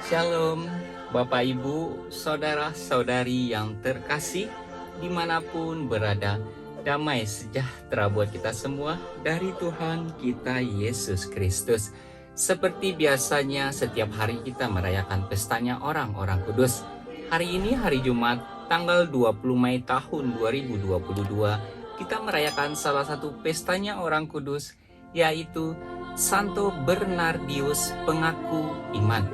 Shalom, Bapak Ibu, Saudara-saudari yang terkasih, dimanapun berada, damai sejahtera buat kita semua dari Tuhan kita Yesus Kristus. Seperti biasanya setiap hari kita merayakan pestanya orang-orang kudus. Hari ini hari Jumat, tanggal 20 Mei tahun 2022, kita merayakan salah satu pestanya orang kudus, yaitu Santo Bernardius Pengaku Iman.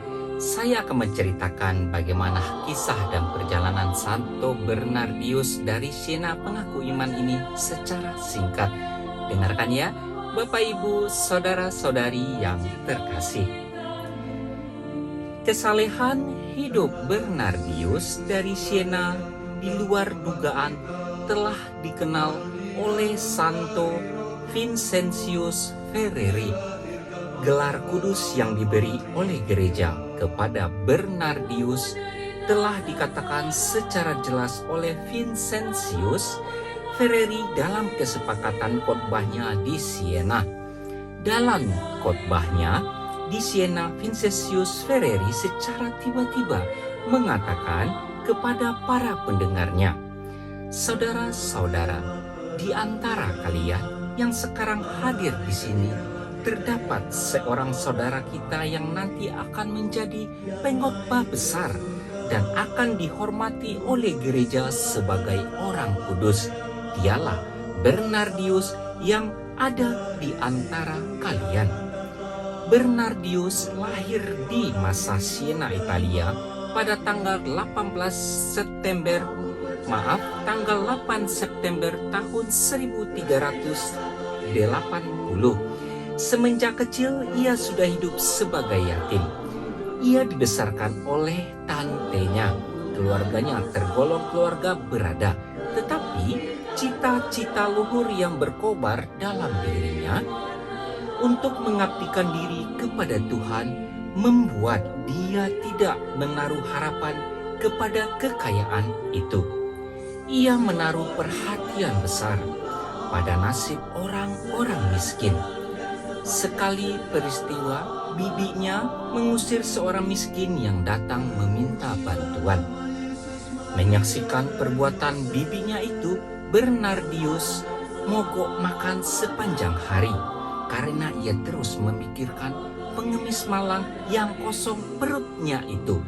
Saya akan menceritakan bagaimana kisah dan perjalanan Santo Bernardius dari Siena Pengaku Iman ini secara singkat. Dengarkan ya, Bapak Ibu, saudara-saudari yang terkasih. Kesalehan hidup Bernardius dari Siena di luar dugaan telah dikenal oleh Santo Vincentius Ferreri. Gelar kudus yang diberi oleh gereja kepada Bernardius telah dikatakan secara jelas oleh Vincentius Ferreri dalam kesepakatan khotbahnya di Siena. Dalam khotbahnya di Siena, Vincentius Ferreri secara tiba-tiba mengatakan kepada para pendengarnya, "Saudara-saudara, di antara kalian yang sekarang hadir di sini, terdapat seorang saudara kita yang nanti akan menjadi pengkhotbah besar dan akan dihormati oleh gereja sebagai orang kudus. Dialah Bernardius yang ada di antara kalian." Bernardius lahir di masa Siena, Italia pada tanggal 8 September tahun 1380. Semenjak kecil ia sudah hidup sebagai yatim. Ia dibesarkan oleh tantenya. Keluarganya tergolong keluarga berada, tetapi cita-cita luhur yang berkobar dalam dirinya untuk mengabdikan diri kepada Tuhan membuat dia tidak menaruh harapan kepada kekayaan itu. Ia menaruh perhatian besar pada nasib orang-orang miskin. Sekali peristiwa, bibinya mengusir seorang miskin yang datang meminta bantuan. Menyaksikan perbuatan bibinya itu, Bernardius mogok makan sepanjang hari karena ia terus memikirkan pengemis malang yang kosong perutnya itu.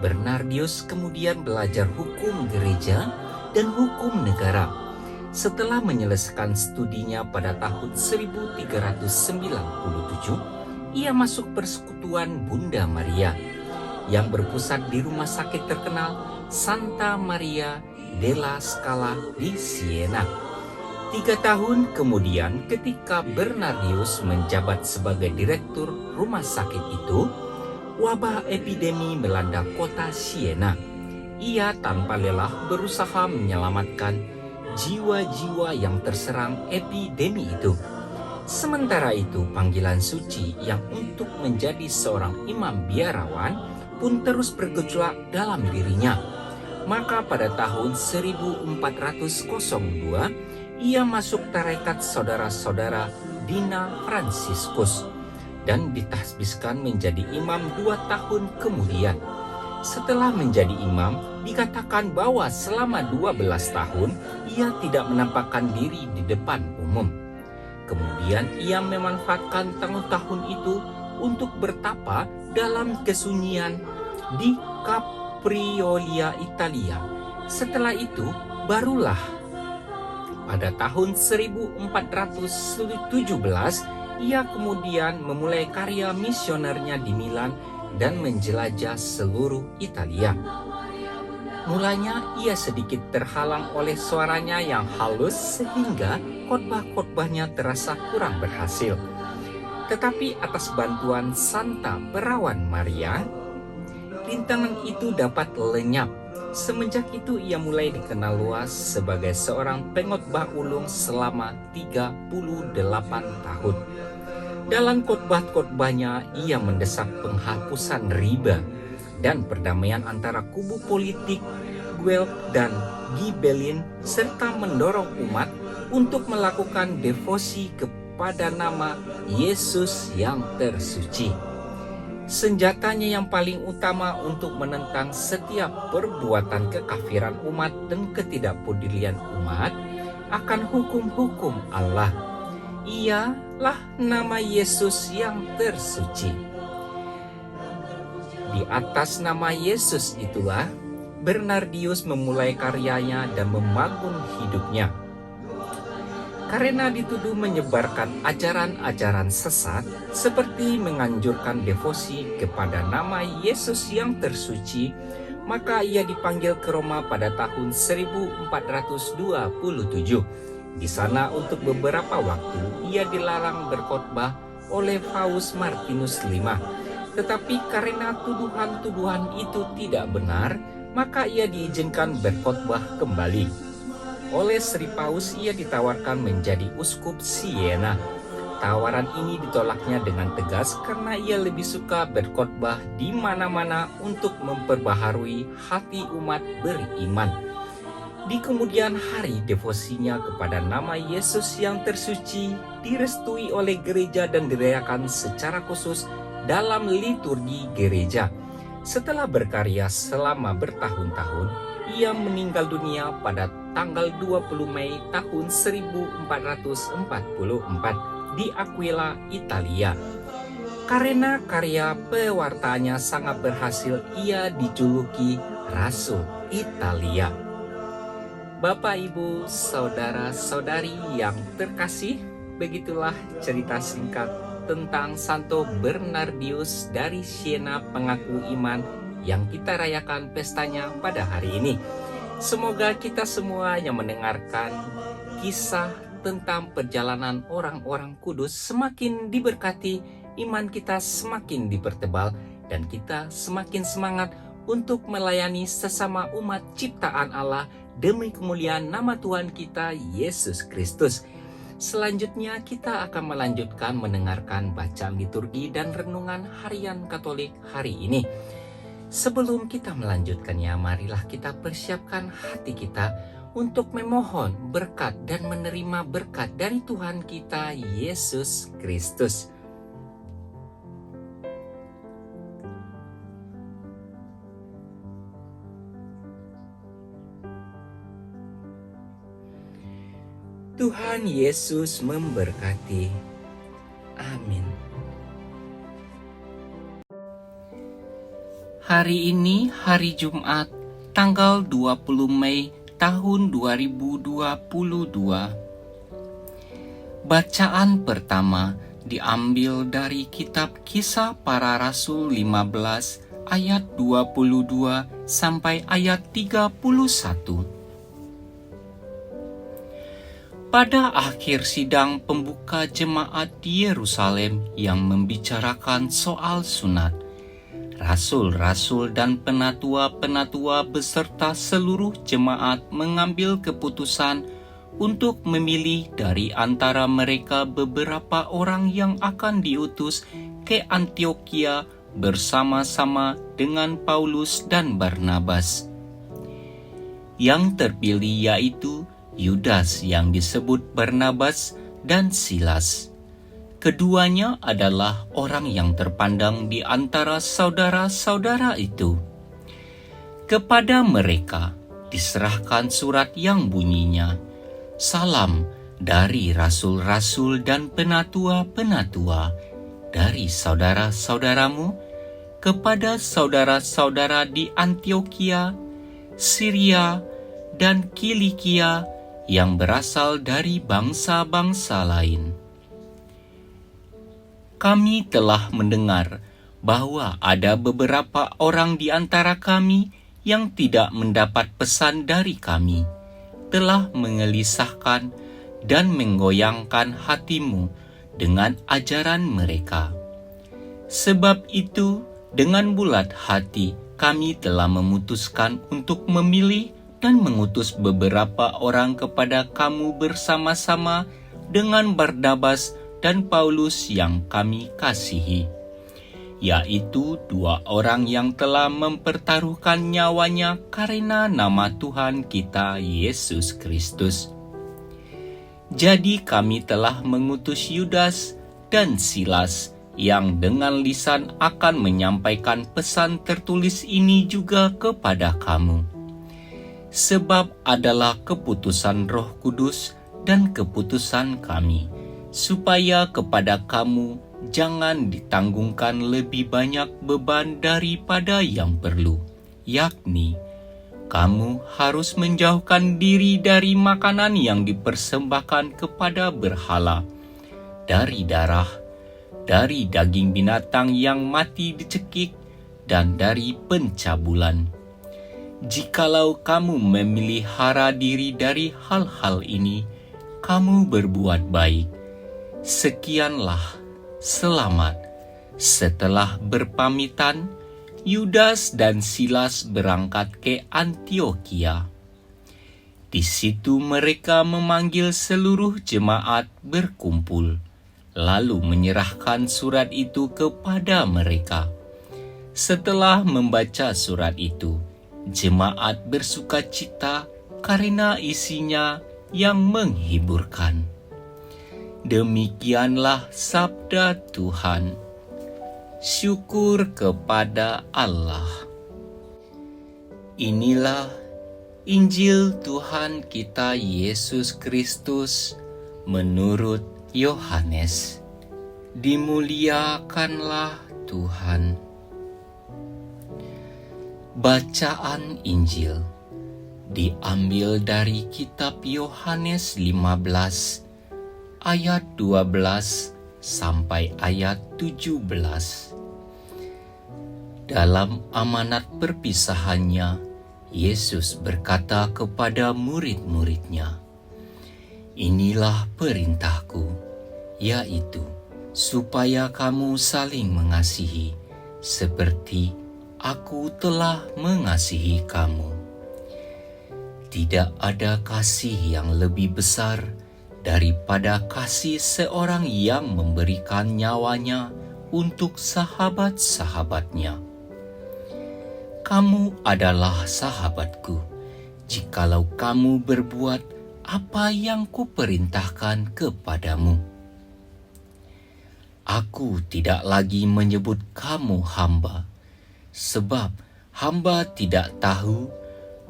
Bernardius kemudian belajar hukum gereja dan hukum negara. Setelah menyelesaikan studinya pada tahun 1397, ia masuk persekutuan Bunda Maria yang berpusat di rumah sakit terkenal Santa Maria della Scala di Siena. 3 tahun kemudian, ketika Bernardius menjabat sebagai direktur rumah sakit itu, wabah epidemi melanda kota Siena. Ia tanpa lelah berusaha menyelamatkan jiwa-jiwa yang terserang epidemi itu. Sementara itu, panggilan suci yang untuk menjadi seorang imam biarawan pun terus bergejolak dalam dirinya. Maka pada tahun 1402, ia masuk tarekat saudara-saudara Dina Fransiskus dan ditasbiskan menjadi imam 2 tahun kemudian. Setelah menjadi imam, dikatakan bahwa selama 12 tahun ia tidak menampakkan diri di depan umum. Kemudian ia memanfaatkan tahun-tahun itu untuk bertapa dalam kesunyian di Capriolia, Italia. Setelah itu, barulah pada tahun 1417 ia kemudian memulai karya misionernya di Milan dan menjelajah seluruh Italia. Mulanya ia sedikit terhalang oleh suaranya yang halus sehingga khotbah-khotbahnya terasa kurang berhasil. Tetapi atas bantuan Santa Perawan Maria, rintangan itu dapat lenyap. Semenjak itu ia mulai dikenal luas sebagai seorang pengkhotbah ulung selama 38 tahun. Dalam khotbah-khotbahnya ia mendesak penghapusan riba dan perdamaian antara kubu politik Guelf dan Ghibellin, serta mendorong umat untuk melakukan devosi kepada nama Yesus yang tersuci. senjatanya yang paling utama untuk menentang setiap perbuatan kekafiran umat dan ketidakpedulian umat akan hukum-hukum Allah. Ialah nama Yesus yang tersuci. Di atas nama Yesus itulah Bernardius memulai karyanya dan membangun hidupnya. Karena dituduh menyebarkan ajaran-ajaran sesat seperti menganjurkan devosi kepada nama Yesus yang tersuci, maka ia dipanggil ke Roma pada tahun 1427. Di sana untuk beberapa waktu ia dilarang berkhotbah oleh Paus Martinus V. Tetapi karena tuduhan-tuduhan itu tidak benar, maka ia diizinkan berkhotbah kembali. Oleh Sri Paus ia ditawarkan menjadi uskup Siena. Tawaran ini ditolaknya dengan tegas karena ia lebih suka berkhotbah di mana-mana untuk memperbaharui hati umat beriman. Di kemudian hari devosinya kepada nama Yesus yang tersuci direstui oleh gereja dan dirayakan secara khusus dalam liturgi gereja. Setelah berkarya selama bertahun-tahun, ia meninggal dunia pada tanggal 20 Mei tahun 1444 di Aquila, Italia. Karena karya pewartaannya sangat berhasil, ia dijuluki Rasul Italia. Bapak, Ibu, saudara-saudari yang terkasih, begitulah cerita singkat tentang Santo Bernardius dari Siena, pengaku iman yang kita rayakan pestanya pada hari ini. Semoga kita semua yang mendengarkan kisah tentang perjalanan orang-orang kudus semakin diberkati, iman kita semakin dipertebal, dan kita semakin semangat untuk melayani sesama umat ciptaan Allah demi kemuliaan nama Tuhan kita Yesus Kristus. Selanjutnya kita akan melanjutkan mendengarkan bacaan liturgi dan renungan harian Katolik hari ini. Sebelum kita melanjutkannya, marilah kita persiapkan hati kita untuk memohon berkat dan menerima berkat dari Tuhan kita Yesus Kristus. Tuhan Yesus memberkati. Amin. Hari ini hari Jumat, tanggal 20 Mei tahun 2022. Bacaan pertama diambil dari kitab Kisah Para Rasul 15 ayat 22 sampai ayat 31. Pada akhir sidang pembuka jemaat di Yerusalem yang membicarakan soal sunat, rasul-rasul dan penatua-penatua beserta seluruh jemaat mengambil keputusan untuk memilih dari antara mereka beberapa orang yang akan diutus ke Antiokhia bersama-sama dengan Paulus dan Barnabas. Yang terpilih yaitu Yudas yang disebut Barnabas dan Silas. Keduanya adalah orang yang terpandang di antara saudara-saudara itu. Kepada mereka diserahkan surat yang bunyinya, "Salam dari rasul-rasul dan penatua-penatua dari saudara-saudaramu kepada saudara-saudara di Antiokhia, Syria, dan Kilikia yang berasal dari bangsa-bangsa lain. Kami telah mendengar bahwa ada beberapa orang di antara kami yang tidak mendapat pesan dari kami, telah mengelisahkan dan menggoyangkan hatimu dengan ajaran mereka. Sebab itu, dengan bulat hati kami telah memutuskan untuk memilih dan mengutus beberapa orang kepada kamu bersama-sama dengan Barnabas dan Paulus yang kami kasihi, yaitu 2 orang yang telah mempertaruhkan nyawanya karena nama Tuhan kita Yesus Kristus. Jadi kami telah mengutus Yudas dan Silas yang dengan lisan akan menyampaikan pesan tertulis ini juga kepada kamu. Sebab adalah keputusan Roh Kudus dan keputusan kami, supaya kepada kamu jangan ditanggungkan lebih banyak beban daripada yang perlu, yakni kamu harus menjauhkan diri dari makanan yang dipersembahkan kepada berhala, dari darah, dari daging binatang yang mati dicekik, dan dari pencabulan. Jikalau kamu memelihara diri dari hal-hal ini, kamu berbuat baik. Sekianlah, selamat. Setelah berpamitan, Yudas dan Silas berangkat ke Antiokhia. Di situ mereka memanggil seluruh jemaat berkumpul, lalu menyerahkan surat itu kepada mereka. Setelah membaca surat itu, jemaat bersukacita karena isinya yang menghiburkan. Demikianlah sabda Tuhan. Syukur kepada Allah. Inilah Injil Tuhan kita Yesus Kristus menurut Yohanes. Dimuliakanlah Tuhan. Bacaan Injil diambil dari kitab Yohanes 15 ayat 12 sampai ayat 17. Dalam amanat perpisahannya, Yesus berkata kepada murid-muridnya, "Inilah perintahku, yaitu supaya kamu saling mengasihi, seperti Aku telah mengasihi kamu. Tidak ada kasih yang lebih besar daripada kasih seorang yang memberikan nyawanya untuk sahabat-sahabatnya. Kamu adalah sahabatku, jikalau kamu berbuat apa yang kuperintahkan kepadamu. Aku tidak lagi menyebut kamu hamba, sebab hamba tidak tahu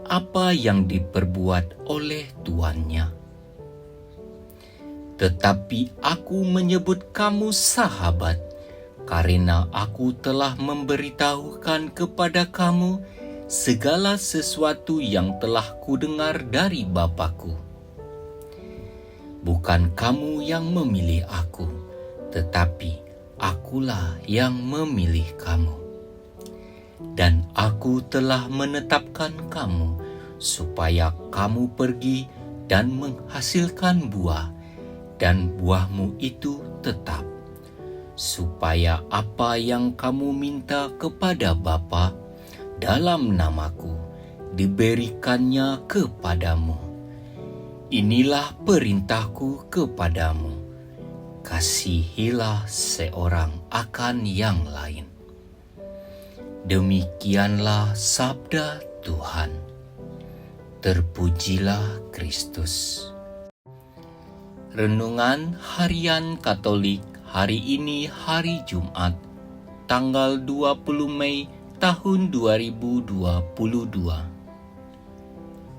apa yang diperbuat oleh tuannya. Tetapi aku menyebut kamu sahabat, karena aku telah memberitahukan kepada kamu segala sesuatu yang telah kudengar dari Bapa-Ku. Bukan kamu yang memilih aku, tetapi akulah yang memilih kamu. Dan aku telah menetapkan kamu, supaya kamu pergi dan menghasilkan buah, dan buahmu itu tetap, supaya apa yang kamu minta kepada Bapa dalam namaku diberikannya kepadamu. Inilah perintahku kepadamu, kasihilah seorang akan yang lain." Demikianlah sabda Tuhan. Terpujilah Kristus. Renungan Harian Katolik hari ini, hari Jumat, tanggal 20 Mei tahun 2022.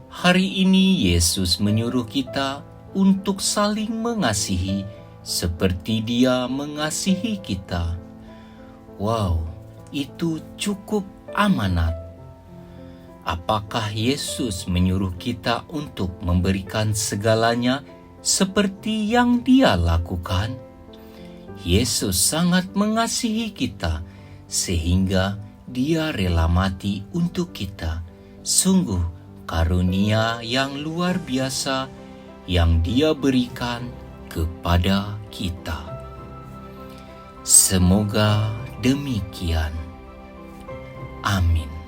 Hari ini Yesus menyuruh kita untuk saling mengasihi seperti Dia mengasihi kita. Wow, itu cukup amanat. Apakah Yesus menyuruh kita untuk memberikan segalanya seperti yang Dia lakukan? Yesus sangat mengasihi kita sehingga Dia rela mati untuk kita. Sungguh karunia yang luar biasa yang Dia berikan kepada kita. Semoga demikian. Amin.